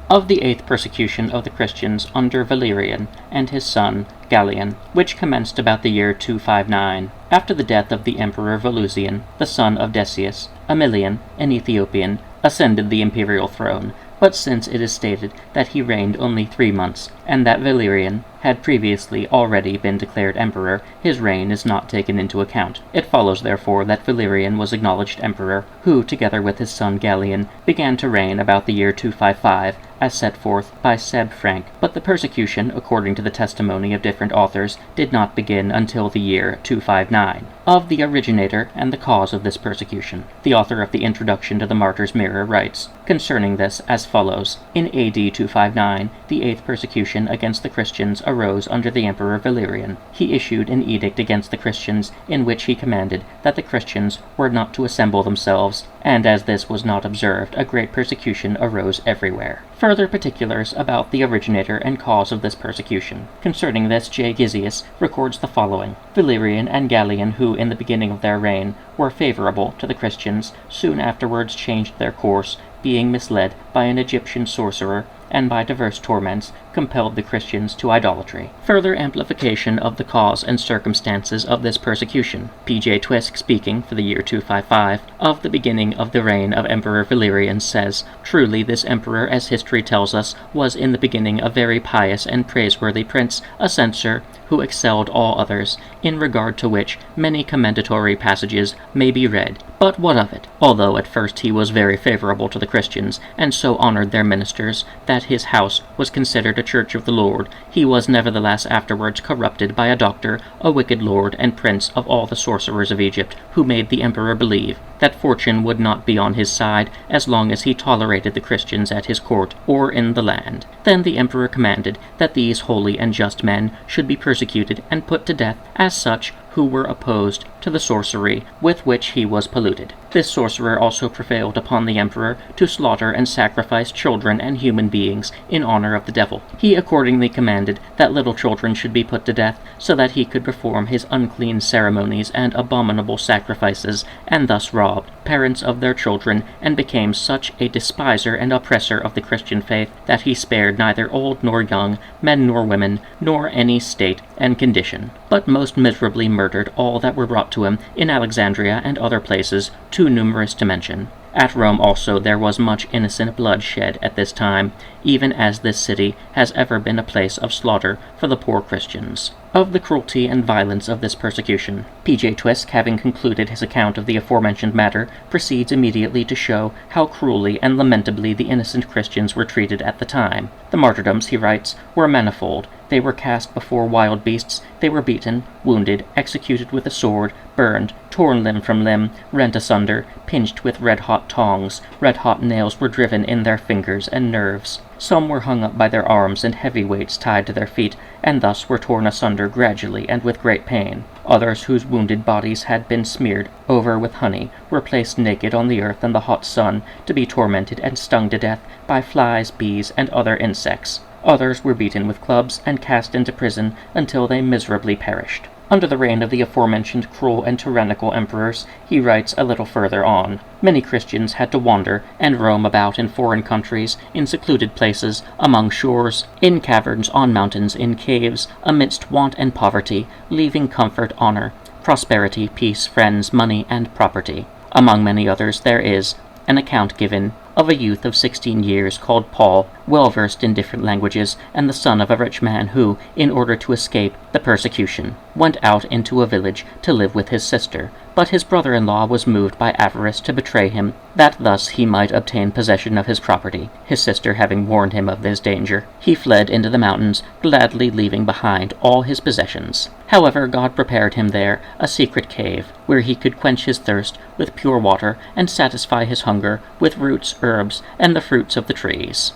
of the 8th persecution of the Christians under Valerian and his son Gallian, which commenced about the year 259. After the death of the Emperor Valerian, the son of Decius, Emilian, an Ethiopian, ascended the imperial throne, but since it is stated that he reigned only 3 months, and that Valerian had previously already been declared emperor, his reign is not taken into account. It follows, therefore, that Valerian was acknowledged emperor, who, together with his son Gallian, began to reign about the year 255, as set forth by Seb Frank, but the persecution, according to the testimony of different authors, did not begin until the year 259. Of the originator and the cause of this persecution, the author of the Introduction to the Martyr's Mirror writes concerning this as follows: In A.D. 259, the 8th persecution against the Christians arose under the Emperor Valerian. He issued an edict against the Christians, in which he commanded that the Christians were not to assemble themselves, and as this was not observed, a great persecution arose everywhere. Further particulars about the originator and cause of this persecution. Concerning this, J. Gizius records the following: Valerian and Gallian, who in the beginning of their reign were favorable to the Christians, soon afterwards changed their course, being misled by an Egyptian sorcerer, and by diverse torments compelled the Christians to idolatry. Further amplification of the cause and circumstances of this persecution. P.J. Twisk, speaking for the year 255, of the beginning of the reign of Emperor Valerian, says, Truly this emperor, as history tells us, was in the beginning a very pious and praiseworthy prince, a censor, who excelled all others, in regard to which many commendatory passages may be read. But what of it? Although at first he was very favorable to the Christians, and so honored their ministers, that his house was considered a church of the Lord, he was nevertheless afterwards corrupted by a doctor, a wicked lord and prince of all the sorcerers of Egypt, who made the emperor believe that fortune would not be on his side as long as he tolerated the Christians at his court or in the land. Then the emperor commanded that these holy and just men should be persecuted and put to death as such who were opposed to the sorcery with which he was polluted. This sorcerer also prevailed upon the emperor to slaughter and sacrifice children and human beings in honor of the devil. He accordingly commanded that little children should be put to death, so that he could perform his unclean ceremonies and abominable sacrifices, and thus robbed parents of their children, and became such a despiser and oppressor of the Christian faith that he spared neither old nor young, men nor women, nor any state and condition, but most miserably murdered all that were brought to him in Alexandria and other places, too numerous to mention. At Rome also there was much innocent blood shed at this time, even as this city has ever been a place of slaughter for the poor Christians. Of the cruelty and violence of this persecution, P.J. Twisk, having concluded his account of the aforementioned matter, proceeds immediately to show how cruelly and lamentably the innocent Christians were treated at the time. The martyrdoms, he writes, were manifold. They were cast before wild beasts, they were beaten, wounded, executed with a sword, burned, torn limb from limb, rent asunder, pinched with red-hot tongs, red-hot nails were driven in their fingers and nerves. Some were hung up by their arms and heavy weights tied to their feet, and thus were torn asunder gradually and with great pain. Others, whose wounded bodies had been smeared over with honey, were placed naked on the earth in the hot sun, to be tormented and stung to death by flies, bees, and other insects. Others were beaten with clubs and cast into prison until they miserably perished. Under the reign of the aforementioned cruel and tyrannical emperors, he writes a little further on, many Christians had to wander and roam about in foreign countries, in secluded places, among shores, in caverns, on mountains, in caves, amidst want and poverty, leaving comfort, honor, prosperity, peace, friends, money, and property. Among many others there is an account given of a youth of 16 years called Paul, well versed in different languages, and the son of a rich man who, in order to escape the persecution, went out into a village to live with his sister, but his brother-in-law was moved by avarice to betray him, that thus he might obtain possession of his property. His sister having warned him of this danger, he fled into the mountains, gladly leaving behind all his possessions. However, God prepared him there a secret cave, where he could quench his thirst with pure water, and satisfy his hunger with roots, herbs, and the fruits of the trees.